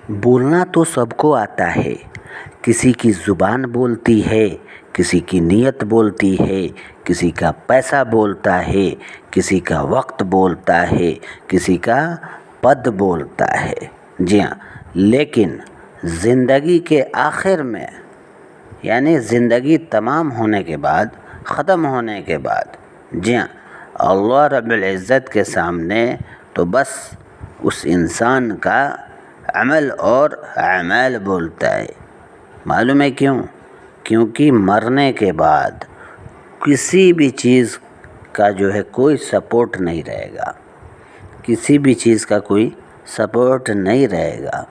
بولنا تو سب کو آتا ہے، کسی کی زبان بولتی ہے، کسی کی نیت بولتی ہے، کسی کا پیسہ بولتا ہے، کسی کا وقت بولتا ہے، کسی کا پد بولتا ہے۔ جی ہاں، لیکن زندگی کے آخر میں، یعنی زندگی تمام ہونے کے بعد، ختم ہونے کے بعد، جی ہاں، اللہ رب العزت کے سامنے تو بس اس انسان کا عمل اور اعمال بولتا ہے۔ معلوم ہے کیوں؟ کیونکہ مرنے کے بعد کسی بھی چیز کا جو ہے کوئی سپورٹ نہیں رہے گا، کسی بھی چیز کا کوئی سپورٹ نہیں رہے گا،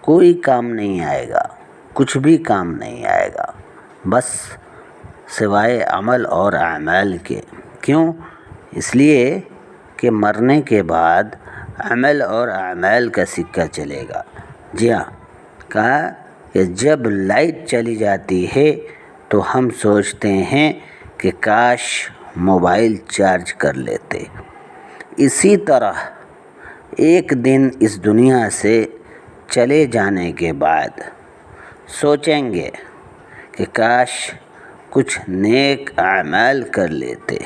کوئی کام نہیں آئے گا، کچھ بھی کام نہیں آئے گا، بس سوائے عمل اور اعمال کے۔ کیوں؟ اس لیے کہ مرنے کے بعد عمل اور اعمال کا سکہ چلے گا۔ جی ہاں، کہا کہ جب لائٹ چلی جاتی ہے تو ہم سوچتے ہیں کہ کاش موبائل چارج کر لیتے۔ اسی طرح ایک دن اس دنیا سے چلے جانے کے بعد سوچیں گے کہ کاش کچھ نیک اعمال کر لیتے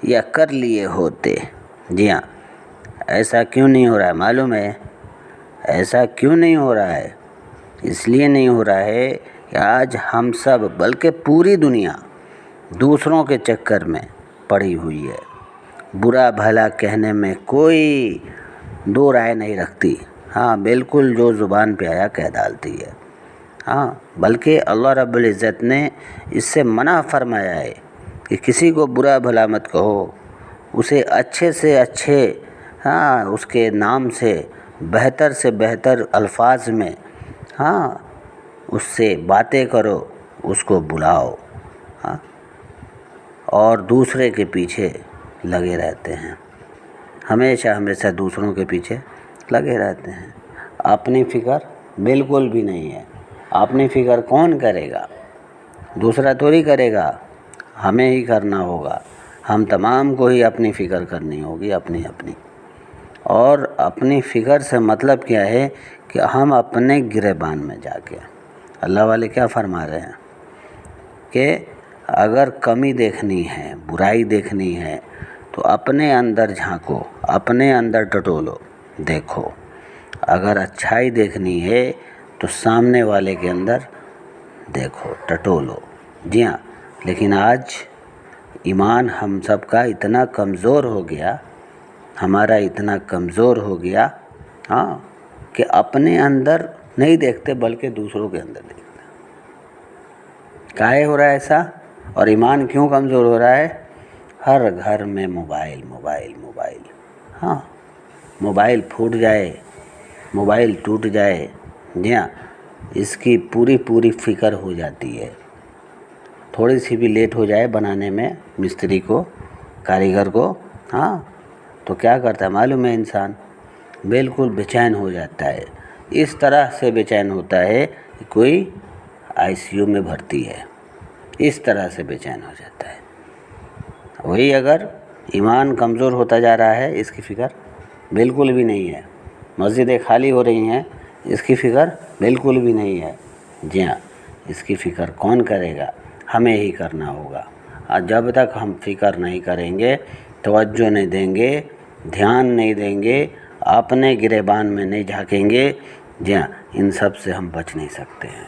یا کر لیے ہوتے۔ جی ہاں، ایسا کیوں نہیں ہو رہا ہے؟ معلوم ہے ایسا کیوں نہیں ہو رہا ہے؟ اس لیے نہیں ہو رہا ہے کہ آج ہم سب، بلکہ پوری دنیا، دوسروں کے چکر میں پڑی ہوئی ہے، برا بھلا کہنے میں کوئی دو رائے نہیں رکھتی۔ ہاں، بالکل جو زبان پہ آیا کہہ ڈالتی ہے۔ ہاں، بلکہ اللہ رب العزت نے اس سے منع فرمایا ہے کہ کسی کو برا بھلا مت کہو، اسے اچھے سے اچھے، اس کے نام سے بہتر الفاظ میں اس سے باتیں کرو، اس کو بلاؤ، اور دوسرے کے پیچھے لگے رہتے ہیں، ہمیشہ دوسروں کے پیچھے لگے رہتے ہیں۔ اپنی فکر بالکل بھی نہیں ہے۔ اپنی فکر کون کرے گا؟ دوسرا تھوڑی کرے گا، ہمیں ہی کرنا ہوگا۔ ہم تمام کو ہی اپنی فکر کرنی ہوگی، اپنی۔ اور اپنی فکر سے مطلب کیا ہے کہ ہم اپنے گریبان میں جا کے، اللہ والے کیا فرما رہے ہیں کہ اگر کمی دیکھنی ہے، برائی دیکھنی ہے تو اپنے اندر جھانکو، اپنے اندر ٹٹولو، دیکھو۔ اگر اچھائی دیکھنی ہے تو سامنے والے کے اندر دیکھو، ٹٹولو۔ جی ہاں، لیکن آج ایمان ہم سب کا اتنا کمزور ہو گیا، ہمارا اتنا کمزور ہو گیا کہ اپنے اندر نہیں دیکھتے بلکہ دوسروں کے اندر دیکھتے۔ کاہے ہو رہا ہے ایسا؟ اور ایمان کیوں کمزور ہو رہا ہے؟ ہر گھر میں موبائل۔ موبائل پھوٹ جائے، موبائل ٹوٹ جائے، جی ہاں، اس کی پوری فکر ہو جاتی ہے۔ تھوڑی سی بھی لیٹ ہو جائے بنانے میں، مستری کو، کاریگر کو، تو کیا کرتا ہے معلوم ہے؟ انسان بالکل بے چین ہو جاتا ہے۔ اس طرح سے بے چین ہوتا ہے کہ کوئی ICU میں بھرتی ہے، اس طرح سے بے چین ہو جاتا ہے۔ وہی اگر ایمان کمزور ہوتا جا رہا ہے، اس کی فکر بالکل بھی نہیں ہے، مسجدیں خالی ہو رہی ہیں، اس کی فکر بالکل بھی نہیں ہے۔ جی ہاں، اس کی فکر کون کرے گا؟ ہمیں ہی کرنا ہوگا۔ اور جب تک ہم فکر نہیں کریں گے، توجہ نہیں دیں گے، دھیان نہیں دیں گے، اپنے گریبان میں نہیں جھانکیں گے، جی ہاں، ان سب سے ہم بچ نہیں سکتے ہیں۔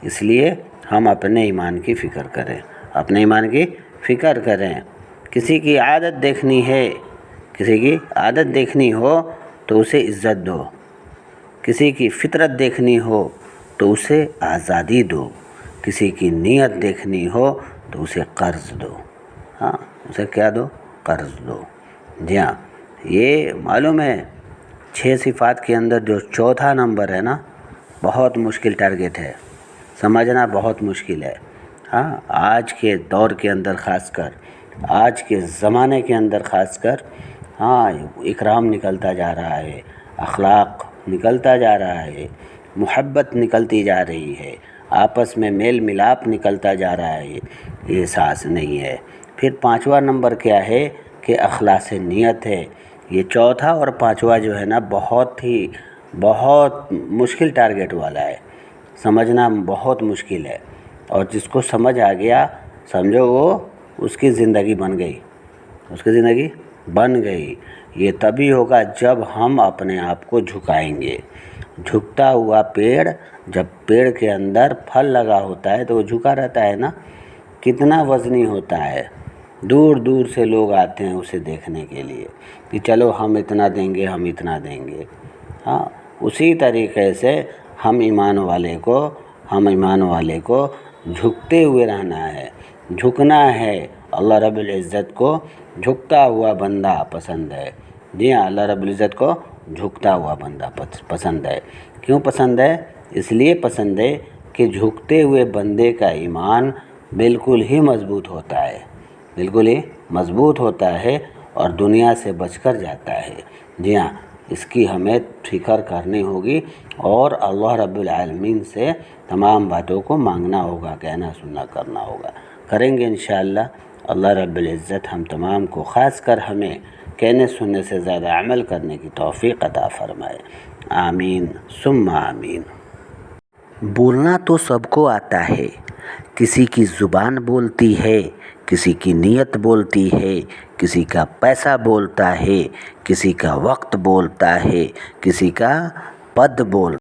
اس لیے ہم اپنے ایمان کی فکر کریں، اپنے ایمان کی فکر کریں۔ کسی کی عادت دیکھنی ہے، کسی کی عادت دیکھنی ہو تو اسے عزت دو، کسی کی فطرت دیکھنی ہو تو اسے آزادی دو، کسی کی نیت دیکھنی ہو تو اسے قرض دو۔ اسے کیا دو؟ قرض دو۔ جی ہاں، یہ معلوم ہے 6 صفات کے اندر جو چوتھا نمبر ہے نا، بہت مشکل ٹارگٹ ہے، سمجھنا بہت مشکل ہے۔ آج کے دور کے اندر خاص کر، آج کے زمانے کے اندر خاص کر، اکرام نکلتا جا رہا ہے، اخلاق نکلتا جا رہا ہے، محبت نکلتی جا رہی ہے، آپس میں میل ملاپ نکلتا جا رہا ہے، یہ احساس نہیں ہے۔ پھر 5واں نمبر کیا ہے کہ اخلاص نیت ہے۔ یہ چوتھا اور 5واں جو ہے نا، بہت ہی بہت مشکل ٹارگیٹ والا ہے، سمجھنا بہت مشکل ہے، اور جس کو سمجھ آ گیا سمجھو وہ اس کی زندگی بن گئی، اس کی زندگی بن گئی۔ یہ تبھی ہوگا جب ہم اپنے آپ کو جھکائیں گے۔ جھکتا ہوا پیڑ، جب پیڑ کے اندر پھل لگا ہوتا ہے تو وہ جھکا رہتا ہے نا، کتنا وزنی ہوتا ہے، دور دور سے لوگ آتے ہیں اسے دیکھنے کے لیے کہ چلو ہم اتنا دیں گے، ہم اتنا دیں گے۔ ہاں، اسی طریقے سے ہم ایمان والے کو جھکتے ہوئے رہنا ہے، جھکنا ہے۔ اللہ رب العزت کو جھکتا ہوا بندہ پسند ہے۔ جی ہاں، اللہ رب العزت کو جھکتا ہوا بندہ پسند ہے۔ کیوں پسند ہے؟ اس لیے پسند ہے کہ جھکتے ہوئے بندے کا ایمان بالکل ہی مضبوط ہوتا ہے، بالکل ہی مضبوط ہوتا ہے اور دنیا سے بچ کر جاتا ہے۔ جی ہاں، اس کی ہمیں فکر کرنی ہوگی اور اللہ رب العالمین سے تمام باتوں کو مانگنا ہوگا، کہنا سننا کرنا ہوگا، کریں گے انشاءاللہ۔ اللہ رب العزت ہم تمام کو، خاص کر ہمیں کہنے سننے سے زیادہ عمل کرنے کی توفیق عطا فرمائے۔ آمین ثم آمین۔ بولنا تو سب کو آتا ہے، کسی کی زبان بولتی ہے، کسی کی نیت بولتی ہے، کسی کا پیسہ بولتا ہے، کسی کا وقت بولتا ہے، کسی کا پد بولتا ہے۔